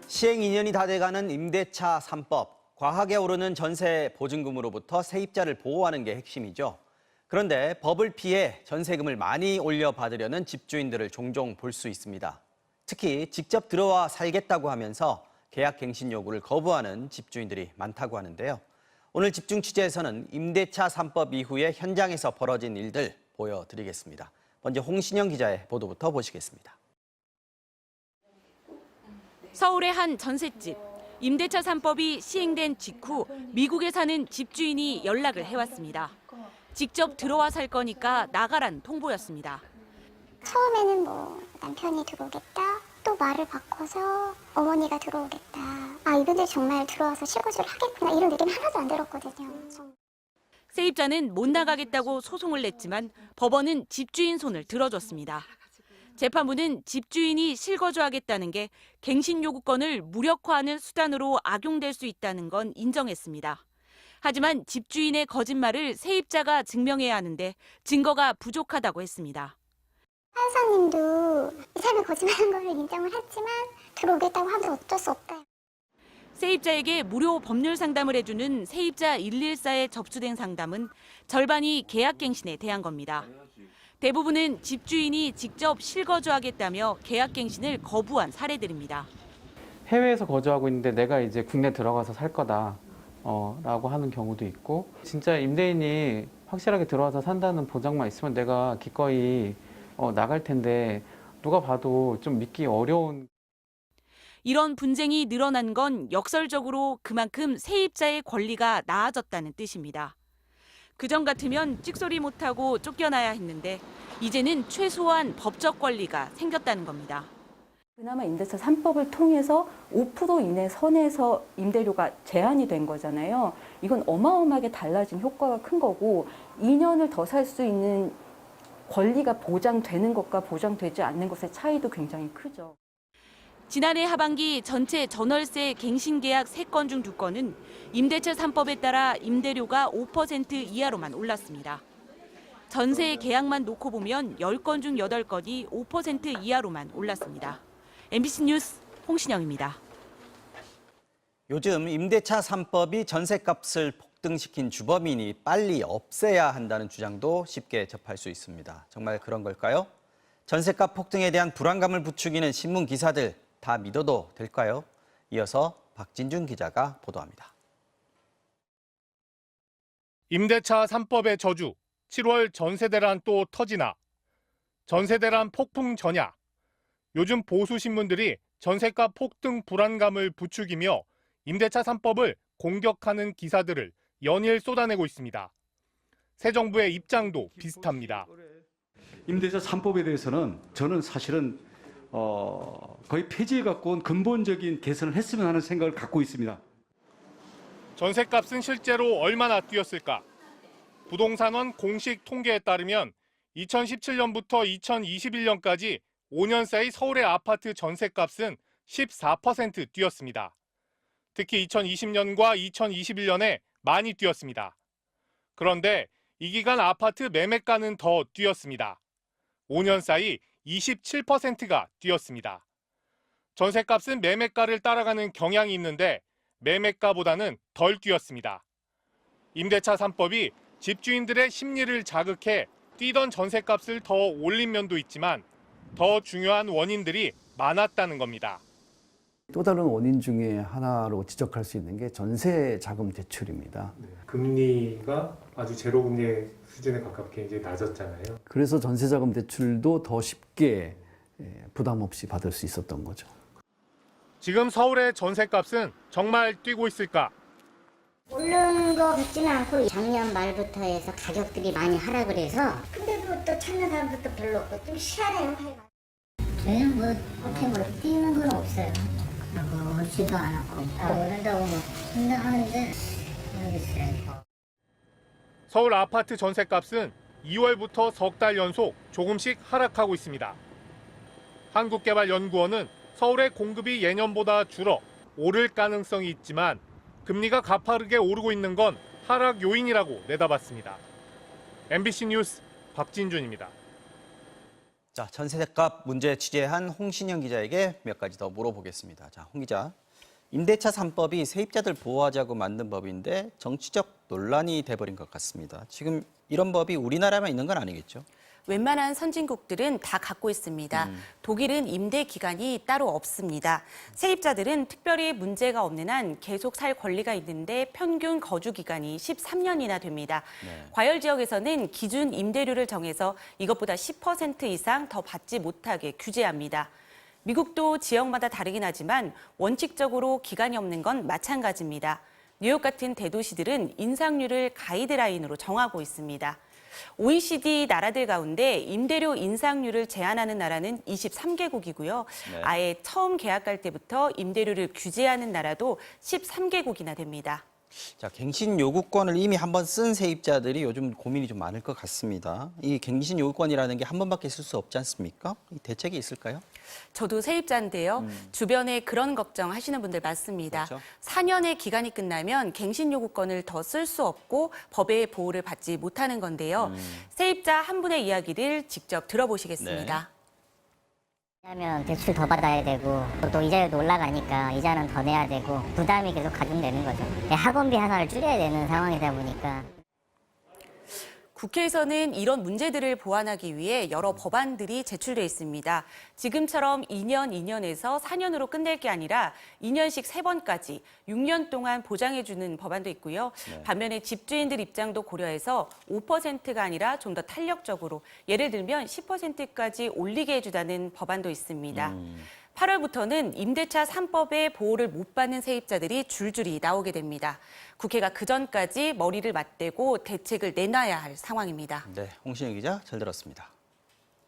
시행 2년이 다 돼가는 임대차 3법. 과하게 오르는 전세 보증금으로부터 세입자를 보호하는 게 핵심이죠. 그런데 법을 피해 전세금을 많이 올려받으려는 집주인들을 종종 볼 수 있습니다. 특히 직접 들어와 살겠다고 하면서 계약 갱신 요구를 거부하는 집주인들이 많다고 하는데요. 오늘 집중 취재에서는 임대차 3법 이후에 현장에서 벌어진 일들 보여드리겠습니다. 먼저 홍신영 기자의 보도부터 보시겠습니다. 서울의 한 전셋집. 임대차 3법이 시행된 직후 미국에 사는 집주인이 연락을 해왔습니다. 직접 들어와 살 거니까 나가란 통보였습니다. 처음에는 남편이 들어오겠다, 또 말을 바꿔서 어머니가 들어오겠다. 아, 이분들 정말 들어와서 실거주를 하겠구나, 이런 얘기는 하나도 안 들었거든요. 세입자는 못 나가겠다고 소송을 냈지만 법원은 집주인 손을 들어줬습니다. 재판부는 집주인이 실거주하겠다는 게 갱신 요구권을 무력화하는 수단으로 악용될 수 있다는 건 인정했습니다. 하지만 집주인의 거짓말을 세입자가 증명해야 하는데 증거가 부족하다고 했습니다. 판사님도 이 사람이 거짓말한 걸 인정을 했지만 들어오겠다고 하면 어쩔 수 없다. 세입자에게 무료 법률 상담을 해주는 세입자 114에 접수된 상담은 절반이 계약갱신에 대한 겁니다. 대부분은 집주인이 직접 실거주하겠다며 계약갱신을 거부한 사례들입니다. 해외에서 거주하고 있는데 내가 이제 국내 들어가서 살 거다 라고 하는 경우도 있고, 진짜 임대인이 확실하게 들어와서 산다는 보장만 있으면 내가 기꺼이 나갈 텐데 누가 봐도 좀 믿기 어려운. 이런 분쟁이 늘어난 건 역설적으로 그만큼 세입자의 권리가 나아졌다는 뜻입니다. 그전 같으면 찍소리 못하고 쫓겨나야 했는데 이제는 최소한 법적 권리가 생겼다는 겁니다. 그나마 임대차 3법을 통해서 5% 이내 선에서 임대료가 제한이 된 거잖아요. 이건 어마어마하게 달라진 효과가 큰 거고, 2년을 더 살 수 있는 권리가 보장되는 것과 보장되지 않는 것의 차이도 굉장히 크죠. 지난해 하반기 전체 전월세 갱신 계약 3건 중 2건은 임대차 3법에 따라 임대료가 5% 이하로만 올랐습니다. 전세 계약만 놓고 보면 10건 중 8건이 5% 이하로만 올랐습니다. MBC 뉴스 홍신영입니다. 요즘 임대차 3법이 전셋값을 폭등시킨 주범이니 빨리 없애야 한다는 주장도 쉽게 접할 수 있습니다. 정말 그런 걸까요? 전셋값 폭등에 대한 불안감을 부추기는 신문 기사들 다 믿어도 될까요? 이어서 박진준 기자가 보도합니다. 임대차 3법의 저주, 7월 전세대란 또 터지나, 전세대란 폭풍 전야. 요즘 보수 신문들이 전세값 폭등 불안감을 부추기며 임대차 3법을 공격하는 기사들을 연일 쏟아내고 있습니다. 새 정부의 입장도 비슷합니다. 임대차 3법에 대해서는 저는 사실은 거의 폐지해 갖고 온 근본적인 개선을 했으면 하는 생각을 갖고 있습니다. 전셋값은 실제로 얼마나 뛰었을까? 부동산원 공식 통계에 따르면 2017년부터 2021년까지 5년 사이 서울의 아파트 전셋값은 14% 뛰었습니다. 특히 2020년과 2021년에 많이 뛰었습니다. 그런데 이 기간 아파트 매매가는 더 뛰었습니다. 5년 사이 27%가 뛰었습니다. 전셋값은 매매가를 따라가는 경향이 있는데 매매가보다는 덜 뛰었습니다. 임대차 3법이 집주인들의 심리를 자극해 뛰던 전셋값을 더 올린 면도 있지만 더 중요한 원인들이 많았다는 겁니다. 또 다른 원인 중에 하나로 지적할 수 있는 게 전세 자금 대출입니다. 금리가 아주 제로 금리 수준에 가깝게 이제 낮았잖아요. 그래서 전세 자금 대출도 더 쉽게 부담 없이 받을 수 있었던 거죠. 지금 서울의 전셋값은 정말 뛰고 있을까? 오르는 거 같지는 않고 작년 말부터 해서 가격들이 많이 하락을 해서, 근데도 또 찾는 사람들도 별로 없고 좀 희한해요. 저희는 어떻게 뛰는 건 없어요. 오르지도 않았고 또 오른다고 생각하는데 모르겠어요. 서울 아파트 전셋값은 2월부터 석 달 연속 조금씩 하락하고 있습니다. 한국개발연구원은 서울의 공급이 예년보다 줄어 오를 가능성이 있지만 금리가 가파르게 오르고 있는 건 하락 요인이라고 내다봤습니다. MBC 뉴스 박진준입니다. 자, 전세값 문제 취재한 홍신영 기자에게 몇 가지 더 물어보겠습니다. 자, 홍 기자. 임대차 3법이 세입자들 보호하자고 만든 법인데 정치적 논란이 돼버린 것 같습니다. 지금 이런 법이 우리나라만 있는 건 아니겠죠? 웬만한 선진국들은 다 갖고 있습니다. 독일은 임대 기간이 따로 없습니다. 세입자들은 특별히 문제가 없는 한 계속 살 권리가 있는데 평균 거주 기간이 13년이나 됩니다. 네. 과열 지역에서는 기준 임대료를 정해서 이것보다 10% 이상 더 받지 못하게 규제합니다. 미국도 지역마다 다르긴 하지만 원칙적으로 기간이 없는 건 마찬가지입니다. 뉴욕 같은 대도시들은 인상률을 가이드라인으로 정하고 있습니다. OECD 나라들 가운데 임대료 인상률을 제한하는 나라는 23개국이고요. 네. 아예 처음 계약할 때부터 임대료를 규제하는 나라도 13개국이나 됩니다. 자, 갱신 요구권을 이미 한번 쓴 세입자들이 요즘 고민이 좀 많을 것 같습니다. 이 갱신 요구권이라는 게 한 번밖에 쓸 수 없지 않습니까? 이 대책이 있을까요? 저도 세입자인데요. 주변에 그런 걱정하시는 분들 많습니다. 그렇죠. 4년의 기간이 끝나면 갱신 요구권을 더 쓸 수 없고 법의 보호를 받지 못하는 건데요. 세입자 한 분의 이야기를 직접 들어보시겠습니다. 왜냐하면 대출 더 받아야 되고 또 이자율도 올라가니까 이자는 더 내야 되고 부담이 계속 가중되는 거죠. 학원비 하나를 줄여야 되는 상황이다 보니까. 국회에서는 이런 문제들을 보완하기 위해 여러 법안들이 제출돼 있습니다. 지금처럼 2년에서 4년으로 끝낼 게 아니라 2년씩 3번까지 6년 동안 보장해주는 법안도 있고요. 네. 반면에 집주인들 입장도 고려해서 5%가 아니라 좀 더 탄력적으로 예를 들면 10%까지 올리게 해주다는 법안도 있습니다. 8월부터는 임대차 3법의 보호를 못 받는 세입자들이 줄줄이 나오게 됩니다. 국회가 그전까지 머리를 맞대고 대책을 내놔야 할 상황입니다. 네, 홍신영 기자 잘 들었습니다.